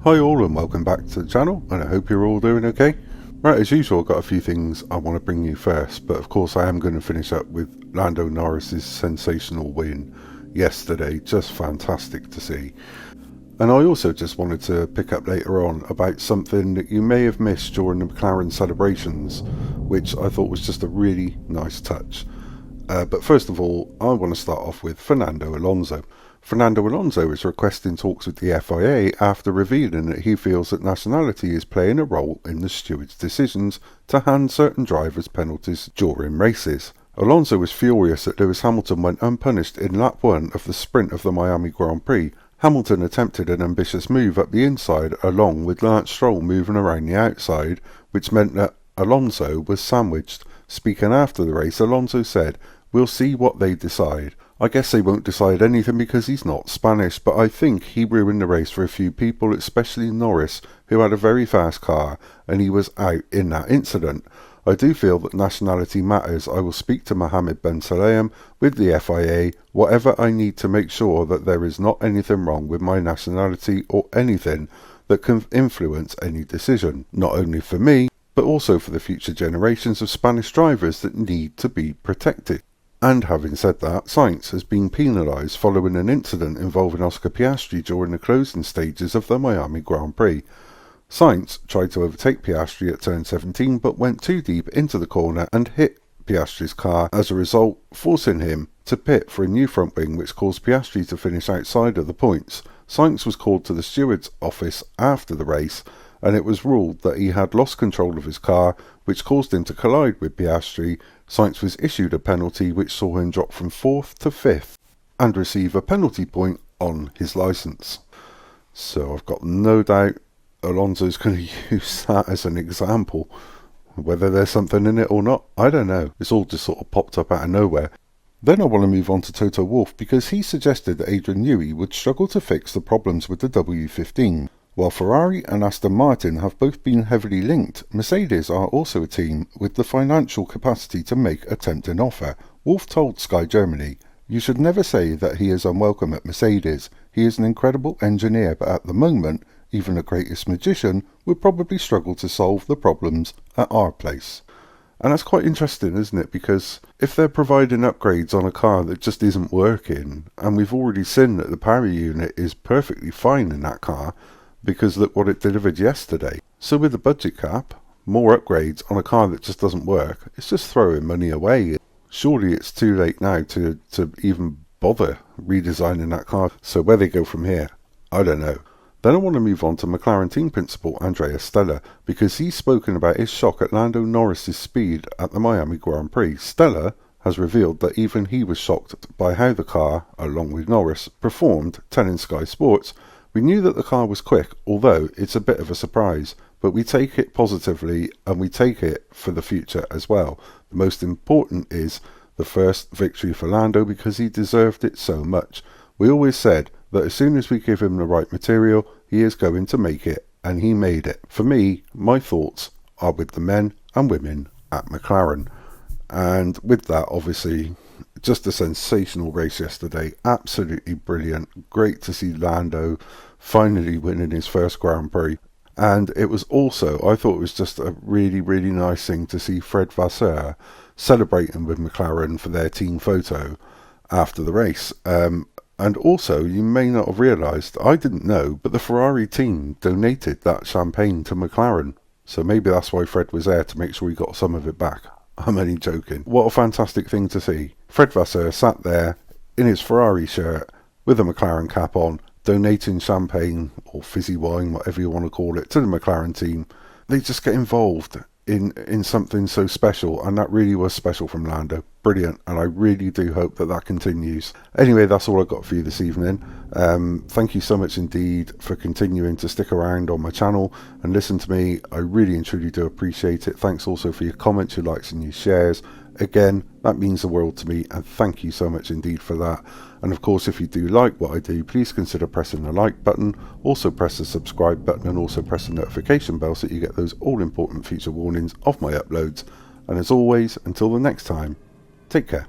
Hi all and welcome back to the channel, and I hope you're all doing okay. Right, as usual I've got a few things I want to bring you first, but of course I am going to finish up with Lando Norris's sensational win yesterday. Just fantastic to see. And I also just wanted to pick up later on about something that you may have missed during the McLaren celebrations, which I thought was just a really nice touch. But first of all, I want to start off with Fernando Alonso. Fernando Alonso is requesting talks with the FIA after revealing that he feels that nationality is playing a role in the stewards' decisions to hand certain drivers penalties during races. Alonso was furious that Lewis Hamilton went unpunished in lap 1 of the sprint of the Miami Grand Prix. Hamilton attempted an ambitious move up the inside along with Lance Stroll moving around the outside, which meant that Alonso was sandwiched. Speaking after the race, Alonso said, "We'll see what they decide. I guess they won't decide anything because he's not Spanish, but I think he ruined the race for a few people, especially Norris, who had a very fast car, and he was out in that incident. I do feel that nationality matters. I will speak to Mohammed Ben Sulayem with the FIA, whatever I need to make sure that there is not anything wrong with my nationality or anything that can influence any decision, not only for me, but also for the future generations of Spanish drivers that need to be protected." And having said that, Sainz has been penalised following an incident involving Oscar Piastri during the closing stages of the Miami Grand Prix. Sainz tried to overtake Piastri at turn 17 but went too deep into the corner and hit Piastri's car, as a result forcing him to pit for a new front wing, which caused Piastri to finish outside of the points. Sainz was called to the stewards' office after the race, and it was ruled that he had lost control of his car, which caused him to collide with Piastri. Sainz was issued a penalty which saw him drop from 4th to 5th and receive a penalty point on his licence. So I've got no doubt Alonso's going to use that as an example. Whether there's something in it or not, I don't know. It's all just sort of popped up out of nowhere. Then I want to move on to Toto Wolff, because he suggested that Adrian Newey would struggle to fix the problems with the W15. While Ferrari and Aston Martin have both been heavily linked, Mercedes are also a team with the financial capacity to make a tempting offer. Wolff told Sky Germany, "You should never say that he is unwelcome at Mercedes. He is an incredible engineer, but at the moment, even the greatest magician would probably struggle to solve the problems at our place." And that's quite interesting, isn't it? Because if they're providing upgrades on a car that just isn't working, and we've already seen that the power unit is perfectly fine in that car, because look what it delivered yesterday. So with the budget cap, more upgrades on a car that just doesn't work, it's just throwing money away. Surely it's too late now to even bother redesigning that car. So where they go from here, I don't know. Then I want to move on to McLaren team principal Andrea Stella, because he's spoken about his shock at Lando Norris's speed at the Miami Grand Prix. Stella has revealed that even he was shocked by how the car, along with Norris, performed, telling Sky Sports, "We knew that the car was quick, although it's a bit of a surprise, but we take it positively and we take it for the future as well. The most important is the first victory for Lando because he deserved it so much. We always said that as soon as we give him the right material, he is going to make it, and he made it. For me, my thoughts are with the men and women at McLaren." And with that, obviously, just a sensational race yesterday, absolutely brilliant. Great to see Lando finally winning his first Grand Prix. And it was also, I thought it was just a really, really nice thing to see Fred Vasseur celebrating with McLaren for their team photo after the race. And also, you may not have realised, I didn't know, but the Ferrari team donated that champagne to McLaren. So maybe that's why Fred was there, to make sure he got some of it back. I'm only joking. What a fantastic thing to see. Fred Vasseur sat there in his Ferrari shirt with a McLaren cap on, donating champagne or fizzy wine, whatever you want to call it, to the McLaren team. They just get involved in something so special, and that really was special from Lando. Brilliant, and I really do hope that that continues. Anyway, that's all I've got for you this evening. Thank you so much indeed for continuing to stick around on my channel and listen to me. I really and truly do appreciate it. Thanks also for your comments, your likes and your shares. Again, that means the world to me, and thank you so much indeed for that. And of course, if you do like what I do, please consider pressing the like button, also press the subscribe button, and also press the notification bell so that you get those all important future warnings of my uploads. And as always, until the next time, take care.